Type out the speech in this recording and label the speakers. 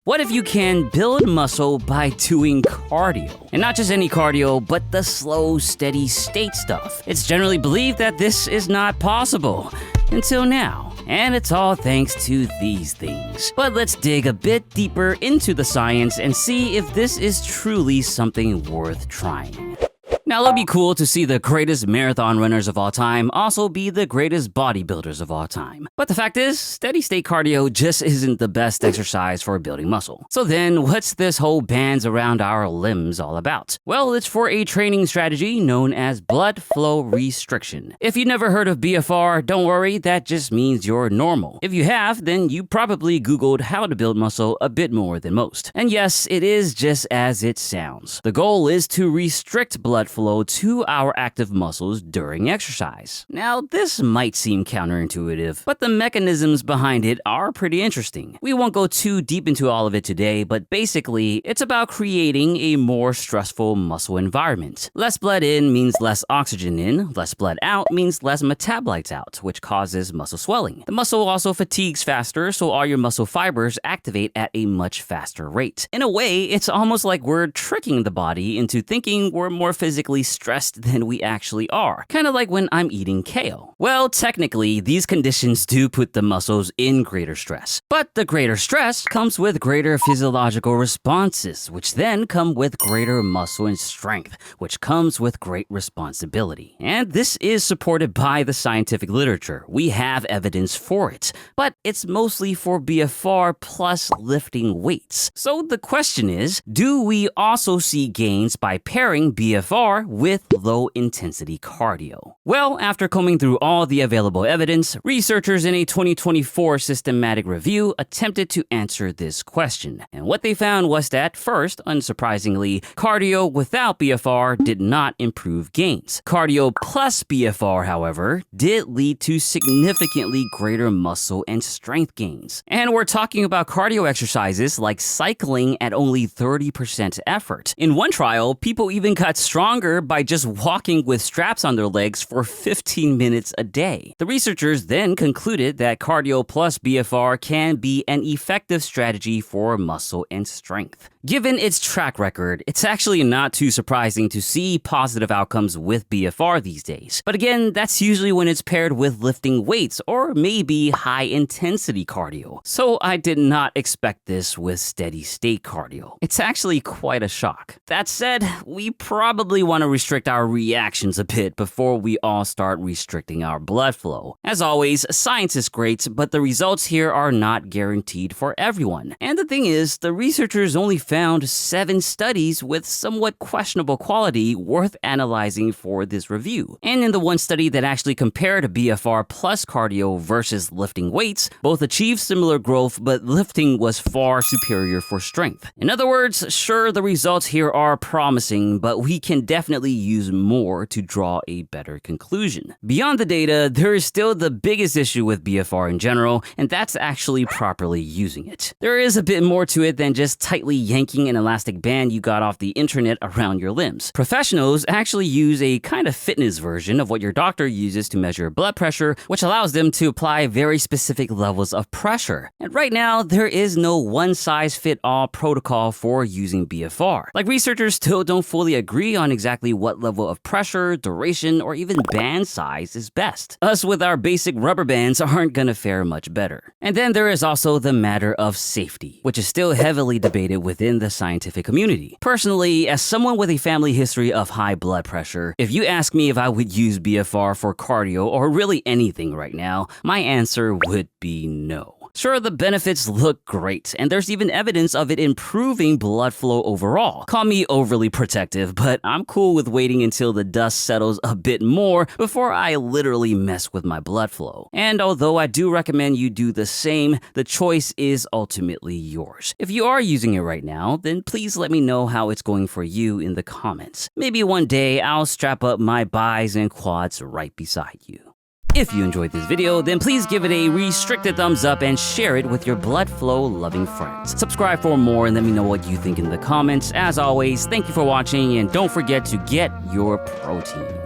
Speaker 1: What if you can build muscle by doing cardio? And not just any cardio, but the slow, steady state stuff. It's generally believed that this is not possible. Until now. And it's all thanks to these things. But let's dig a bit deeper into the science and see if this is truly something worth trying. Now, it'll be cool to see the greatest marathon runners of all time also be the greatest bodybuilders of all time. But the fact is, steady-state cardio just isn't the best exercise for building muscle. So then, what's this whole bands around our limbs all about? Well, it's for a training strategy known as blood flow restriction. If you've never heard of BFR, don't worry, that just means you're normal. If you have, then you probably Googled how to build muscle a bit more than most. And yes, it is just as it sounds. The goal is to restrict blood flow to our active muscles during exercise. Now, this might seem counterintuitive, but the mechanisms behind it are pretty interesting. We won't go too deep into all of it today, but basically, it's about creating a more stressful muscle environment. Less blood in means less oxygen in, less blood out means less metabolites out, which causes muscle swelling. The muscle also fatigues faster, so all your muscle fibers activate at a much faster rate. In a way, it's almost like we're tricking the body into thinking we're more physically stressed than we actually are. Kind of like when I'm eating kale. Well, technically, these conditions do put the muscles in greater stress. But the greater stress comes with greater physiological responses, which then come with greater muscle and strength, which comes with great responsibility. And this is supported by the scientific literature. We have evidence for it. But it's mostly for BFR plus lifting weights. So the question is, do we also see gains by pairing BFR with low-intensity cardio? Well, after combing through all the available evidence, researchers in a 2024 systematic review attempted to answer this question. And what they found was that, first, unsurprisingly, cardio without BFR did not improve gains. Cardio plus BFR, however, did lead to significantly greater muscle and strength gains. And we're talking about cardio exercises like cycling at only 30% effort. In one trial, people even got stronger by just walking with straps on their legs for 15 minutes a day. The researchers then concluded that cardio plus BFR can be an effective strategy for muscle and strength. Given its track record, it's actually not too surprising to see positive outcomes with BFR these days. But again, that's usually when it's paired with lifting weights or maybe high-intensity cardio. So I did not expect this with steady-state cardio. It's actually quite a shock. That said, we probably want to restrict our reactions a bit before we all start restricting our blood flow. As always, science is great, but the results here are not guaranteed for everyone. And the thing is, the researchers only found 7 studies with somewhat questionable quality worth analyzing for this review. And in the one study that actually compared BFR plus cardio versus lifting weights, both achieved similar growth, but lifting was far superior for strength. In other words, sure, the results here are promising, but we can definitely use more to draw a better conclusion. Beyond the data, there is still the biggest issue with BFR in general, and that's actually properly using it. There is a bit more to it than just tightly yanking an elastic band you got off the internet around your limbs. Professionals actually use a kind of fitness version of what your doctor uses to measure blood pressure, which allows them to apply very specific levels of pressure. And right now, there is no one-size-fit-all protocol for using BFR. Like, researchers still don't fully agree on exactly what level of pressure, duration, or even band size is best. Us with our basic rubber bands aren't gonna fare much better. And then there is also the matter of safety, which is still heavily debated within the scientific community. Personally, as someone with a family history of high blood pressure, if you ask me if I would use BFR for cardio or really anything right now, my answer would be no. Sure, the benefits look great, and there's even evidence of it improving blood flow overall. Call me overly protective, but I'm cool with waiting until the dust settles a bit more before I literally mess with my blood flow. And although I do recommend you do the same, the choice is ultimately yours. If you are using it right now, then please let me know how it's going for you in the comments. Maybe one day I'll strap up my bis and quads right beside you. If you enjoyed this video, then please give it a restricted thumbs up and share it with your blood flow loving friends. Subscribe for more and let me know what you think in the comments. As always, thank you for watching and don't forget to get your protein.